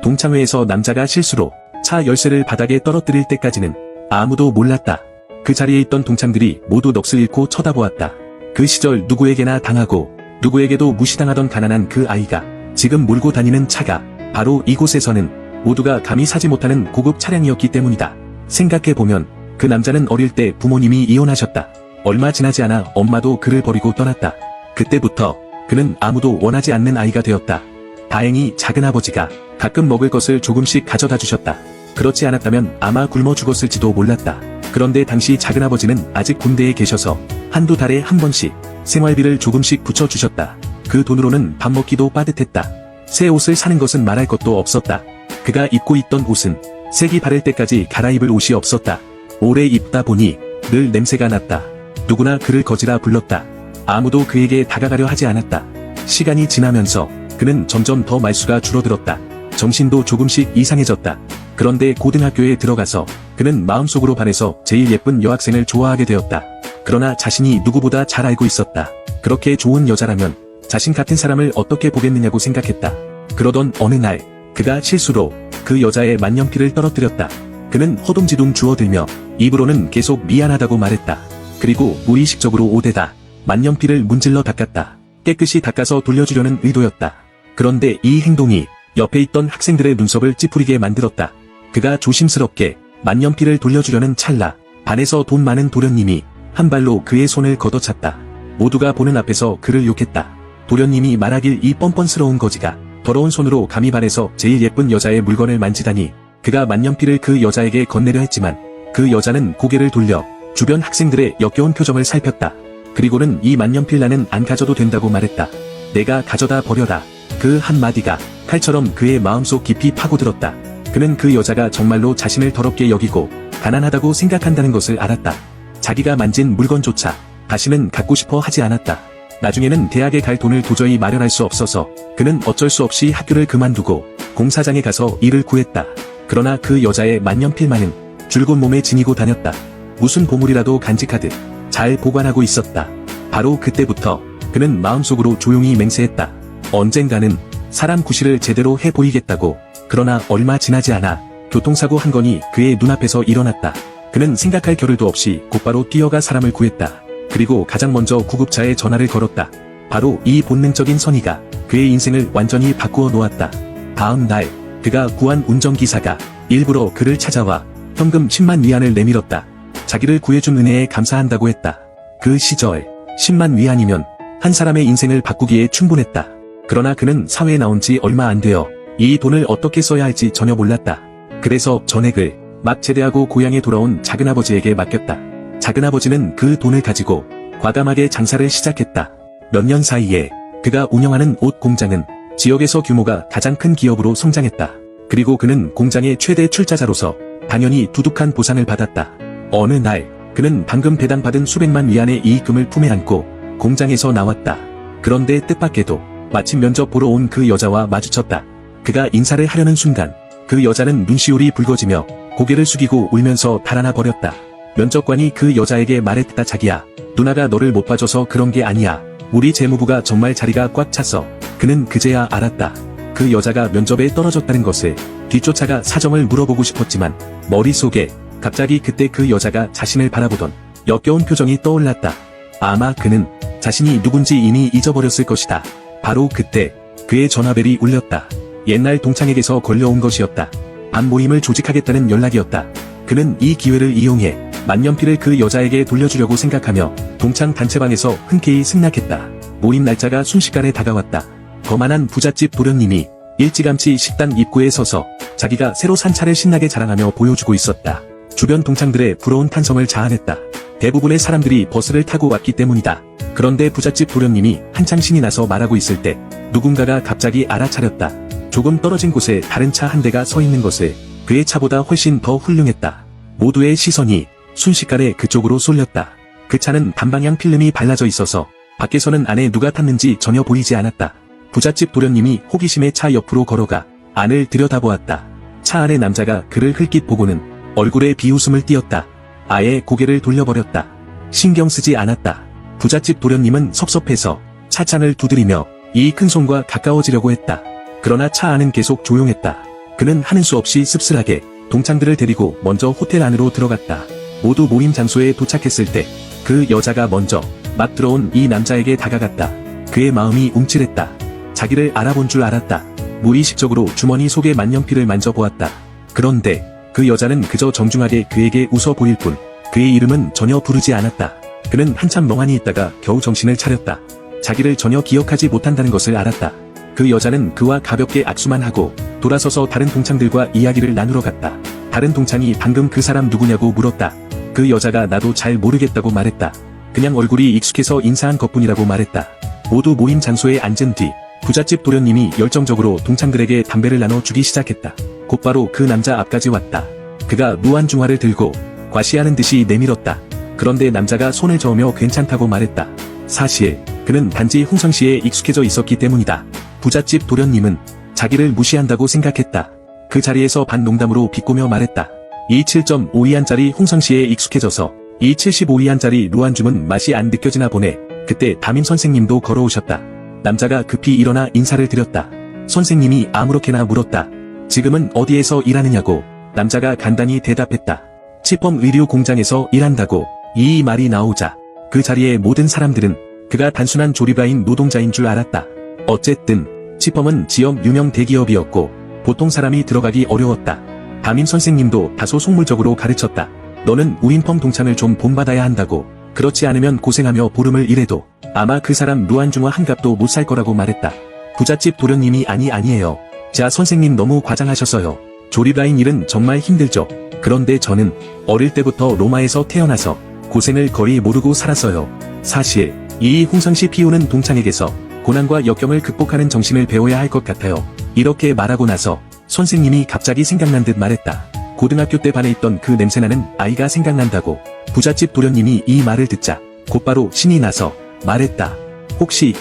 동창회에서 남자가 실수로 차 열쇠를 바닥에 떨어뜨릴 때까지는 아무도 몰랐다. 그 자리에 있던 동창들이 모두 넋을 잃고 쳐다보았다. 그 시절 누구에게나 당하고 누구에게도 무시당하던 가난한 그 아이가 지금 몰고 다니는 차가 바로 이곳에서는 모두가 감히 사지 못하는 고급 차량이었기 때문이다. 생각해보면 그 남자는 어릴 때 부모님이 이혼하셨다. 얼마 지나지 않아 엄마도 그를 버리고 떠났다. 그때부터 그는 아무도 원하지 않는 아이가 되었다. 다행히 작은아버지가 가끔 먹을 것을 조금씩 가져다 주셨다. 그렇지 않았다면 아마 굶어 죽었을지도 몰랐다. 그런데 당시 작은아버지는 아직 군대에 계셔서 한두 달에 한 번씩 생활비를 조금씩 붙여주셨다. 그 돈으로는 밥 먹기도 빠듯했다. 새 옷을 사는 것은 말할 것도 없었다. 그가 입고 있던 옷은 색이 바를 때까지 갈아입을 옷이 없었다. 오래 입다 보니 늘 냄새가 났다. 누구나 그를 거지라 불렀다. 아무도 그에게 다가가려 하지 않았다. 시간이 지나면서 그는 점점 더 말수가 줄어들었다. 정신도 조금씩 이상해졌다. 그런데 고등학교에 들어가서 그는 마음속으로 반해서 제일 예쁜 여학생을 좋아하게 되었다. 그러나 자신이 누구보다 잘 알고 있었다. 그렇게 좋은 여자라면 자신 같은 사람을 어떻게 보겠느냐고 생각했다. 그러던 어느 날 그가 실수로 그 여자의 만년필을 떨어뜨렸다. 그는 허둥지둥 주워들며 입으로는 계속 미안하다고 말했다. 그리고 무의식적으로 오대다 만년필을 문질러 닦았다. 깨끗이 닦아서 돌려주려는 의도였다. 그런데 이 행동이 옆에 있던 학생들의 눈썹을 찌푸리게 만들었다. 그가 조심스럽게 만년필을 돌려주려는 찰나 반에서 돈 많은 도련님이 한 발로 그의 손을 걷어찼다. 모두가 보는 앞에서 그를 욕했다. 도련님이 말하길 이 뻔뻔스러운 거지가 더러운 손으로 감히 반에서 제일 예쁜 여자의 물건을 만지다니. 그가 만년필을 그 여자에게 건네려 했지만 그 여자는 고개를 돌려 주변 학생들의 역겨운 표정을 살폈다. 그리고는 이 만년필 나는 안 가져도 된다고 말했다. 내가 가져다 버려라. 그 한마디가 칼처럼 그의 마음속 깊이 파고들었다. 그는 그 여자가 정말로 자신을 더럽게 여기고 가난하다고 생각한다는 것을 알았다. 자기가 만진 물건조차 다시는 갖고 싶어 하지 않았다. 나중에는 대학에 갈 돈을 도저히 마련할 수 없어서 그는 어쩔 수 없이 학교를 그만두고 공사장에 가서 일을 구했다. 그러나 그 여자의 만년필만은 줄곧 몸에 지니고 다녔다. 무슨 보물이라도 간직하듯 잘 보관하고 있었다. 바로 그때부터 그는 마음속으로 조용히 맹세했다. 언젠가는 사람 구실을 제대로 해보이겠다고. 그러나 얼마 지나지 않아 교통사고 한 건이 그의 눈앞에서 일어났다. 그는 생각할 겨를도 없이 곧바로 뛰어가 사람을 구했다. 그리고 가장 먼저 구급차에 전화를 걸었다. 바로 이 본능적인 선의가 그의 인생을 완전히 바꾸어 놓았다. 다음 날 그가 구한 운전기사가 일부러 그를 찾아와 현금 10만 위안을 내밀었다. 자기를 구해준 은혜에 감사한다고 했다. 그 시절 10만 위안이면 한 사람의 인생을 바꾸기에 충분했다. 그러나 그는 사회에 나온 지 얼마 안 되어 이 돈을 어떻게 써야 할지 전혀 몰랐다. 그래서 전액을 막 제대하고 고향에 돌아온 작은아버지에게 맡겼다. 작은아버지는 그 돈을 가지고 과감하게 장사를 시작했다. 몇 년 사이에 그가 운영하는 옷 공장은 지역에서 규모가 가장 큰 기업으로 성장했다. 그리고 그는 공장의 최대 출자자로서 당연히 두둑한 보상을 받았다. 어느 날 그는 방금 배당받은 수백만 위안의 이익금을 품에 안고 공장에서 나왔다. 그런데 뜻밖에도 마침 면접 보러 온 그 여자와 마주쳤다. 그가 인사를 하려는 순간 그 여자는 눈시울이 붉어지며 고개를 숙이고 울면서 달아나 버렸다. 면접관이 그 여자에게 말했다. 자기야, 누나가 너를 못 봐줘서 그런 게 아니야. 우리 재무부가 정말 자리가 꽉 찼어. 그는 그제야 알았다. 그 여자가 면접에 떨어졌다는 것을. 뒤쫓아가 사정을 물어보고 싶었지만 머릿속에 갑자기 그때 그 여자가 자신을 바라보던 역겨운 표정이 떠올랐다. 아마 그는 자신이 누군지 이미 잊어버렸을 것이다. 바로 그때 그의 전화벨이 울렸다. 옛날 동창에게서 걸려온 것이었다. 반 모임을 조직하겠다는 연락이었다. 그는 이 기회를 이용해 만년필을 그 여자에게 돌려주려고 생각하며 동창 단체방에서 흔쾌히 승낙했다. 모임 날짜가 순식간에 다가왔다. 거만한 부잣집 도련님이 일찌감치 식당 입구에 서서 자기가 새로 산 차를 신나게 자랑하며 보여주고 있었다. 주변 동창들의 부러운 탄성을 자아냈다. 대부분의 사람들이 버스를 타고 왔기 때문이다. 그런데 부잣집 도련님이 한창 신이 나서 말하고 있을 때 누군가가 갑자기 알아차렸다. 조금 떨어진 곳에 다른 차 한 대가 서 있는 것을. 그의 차보다 훨씬 더 훌륭했다. 모두의 시선이 순식간에 그쪽으로 쏠렸다. 그 차는 반방향 필름이 발라져 있어서 밖에서는 안에 누가 탔는지 전혀 보이지 않았다. 부잣집 도련님이 호기심에 차 옆으로 걸어가 안을 들여다보았다. 차 안의 남자가 그를 흘낏 보고는 얼굴에 비웃음을 띄었다. 아예 고개를 돌려버렸다. 신경 쓰지 않았다. 부잣집 도련님은 섭섭해서 차창을 두드리며 이 큰 손과 가까워지려고 했다. 그러나 차 안은 계속 조용했다. 그는 하는 수 없이 씁쓸하게 동창들을 데리고 먼저 호텔 안으로 들어갔다. 모두 모임 장소에 도착했을 때 그 여자가 먼저 막 들어온 이 남자에게 다가갔다. 그의 마음이 움찔했다. 자기를 알아본 줄 알았다. 무의식적으로 주머니 속의 만년필을 만져보았다. 그런데 그 여자는 그저 정중하게 그에게 웃어 보일 뿐 그의 이름은 전혀 부르지 않았다. 그는 한참 멍하니 있다가 겨우 정신을 차렸다. 자기를 전혀 기억하지 못한다는 것을 알았다. 그 여자는 그와 가볍게 악수만 하고 돌아서서 다른 동창들과 이야기를 나누러 갔다. 다른 동창이 방금 그 사람 누구냐고 물었다. 그 여자가 나도 잘 모르겠다고 말했다. 그냥 얼굴이 익숙해서 인사한 것뿐이라고 말했다. 모두 모임 장소에 앉은 뒤 부잣집 도련님이 열정적으로 동창들에게 담배를 나눠주기 시작했다. 곧바로 그 남자 앞까지 왔다. 그가 무한중화를 들고 과시하는 듯이 내밀었다. 그런데 남자가 손을 저으며 괜찮다고 말했다. 사실 그는 단지 홍성시에 익숙해져 있었기 때문이다. 부잣집 도련님은 자기를 무시한다고 생각했다. 그 자리에서 반농담으로 비꼬며 말했다. 이 7.5위안짜리 홍성시에 익숙해져서 이 75위안짜리 루안줌은 맛이 안 느껴지나 보네. 그때 담임 선생님도 걸어오셨다. 남자가 급히 일어나 인사를 드렸다. 선생님이 아무렇게나 물었다. 지금은 어디에서 일하느냐고. 남자가 간단히 대답했다. 치펌 의류 공장에서 일한다고. 이 말이 나오자 그 자리의 모든 사람들은 그가 단순한 조립라인 노동자인 줄 알았다. 어쨌든 치펌은 지역 유명 대기업이었고 보통 사람이 들어가기 어려웠다. 담임 선생님도 다소 속물적으로 가르쳤다. 너는 우인펌 동창을 좀 본받아야 한다고. 그렇지 않으면 고생하며 보름을 일해도 아마 그 사람 루안중화 한 값도 못 살 거라고 말했다. 부잣집 도련님이 아니에요. 자 선생님 너무 과장하셨어요. 조립라인 일은 정말 힘들죠. 그런데 저는 어릴 때부터 로마에서 태어나서 고생을 거의 모르고 살았어요. 사실 이 홍성시 피우는 동창에게서 고난과 역경을 극복하는 정신을 배워야 할 것 같아요. 이렇게 말하고 나서 선생님이 갑자기 생각난 듯 말했다. 고등학교 때 반에 있던 그 냄새나는 아이가 생각난다고. 부잣집 도련님이 이 말을 듣자 곧바로 신이 나서 말했다. 혹시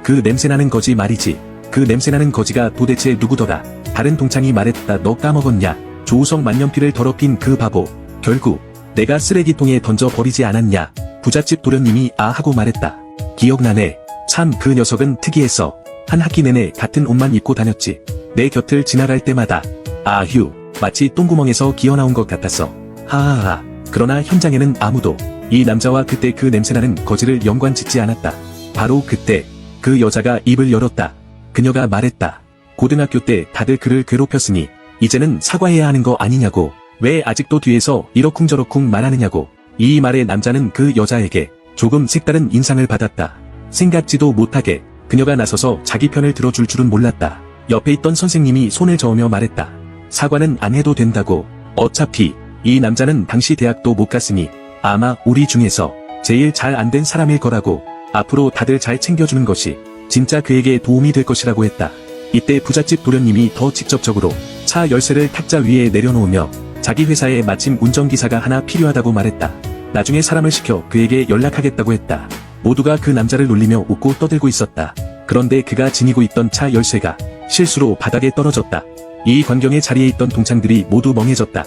그 냄새나는 거지 말이지. 그 냄새나는 거지가 도대체 누구더라. 다른 동창이 말했다. 너 까먹었냐. 조우석 만년필을 더럽힌 그 바보. 결국 내가 쓰레기통에 던져버리지 않았냐. 부잣집 도련님이 아 하고 말했다. 기억나네. 참 그 녀석은 특이했어. 한 학기 내내 같은 옷만 입고 다녔지. 내 곁을 지나갈 때마다 아휴 마치 똥구멍에서 기어나온 것 같았어. 하하하. 그러나 현장에는 아무도 이 남자와 그때 그 냄새나는 거지를 연관짓지 않았다. 바로 그때 그 여자가 입을 열었다. 그녀가 말했다. 고등학교 때 다들 그를 괴롭혔으니 이제는 사과해야 하는 거 아니냐고. 왜 아직도 뒤에서 이러쿵저러쿵 말하느냐고. 이 말에 남자는 그 여자에게 조금 색다른 인상을 받았다. 생각지도 못하게 그녀가 나서서 자기 편을 들어줄 줄은 몰랐다. 옆에 있던 선생님이 손을 저으며 말했다. 사과는 안 해도 된다고. 어차피 이 남자는 당시 대학도 못 갔으니 아마 우리 중에서 제일 잘 안 된 사람일 거라고. 앞으로 다들 잘 챙겨주는 것이 진짜 그에게 도움이 될 것이라고 했다. 이때 부잣집 도련님이 더 직접적으로 차 열쇠를 탁자 위에 내려놓으며 자기 회사에 마침 운전기사가 하나 필요하다고 말했다. 나중에 사람을 시켜 그에게 연락하겠다고 했다. 모두가 그 남자를 놀리며 웃고 떠들고 있었다. 그런데 그가 지니고 있던 차 열쇠가 실수로 바닥에 떨어졌다. 이 광경에 자리에 있던 동창들이 모두 멍해졌다.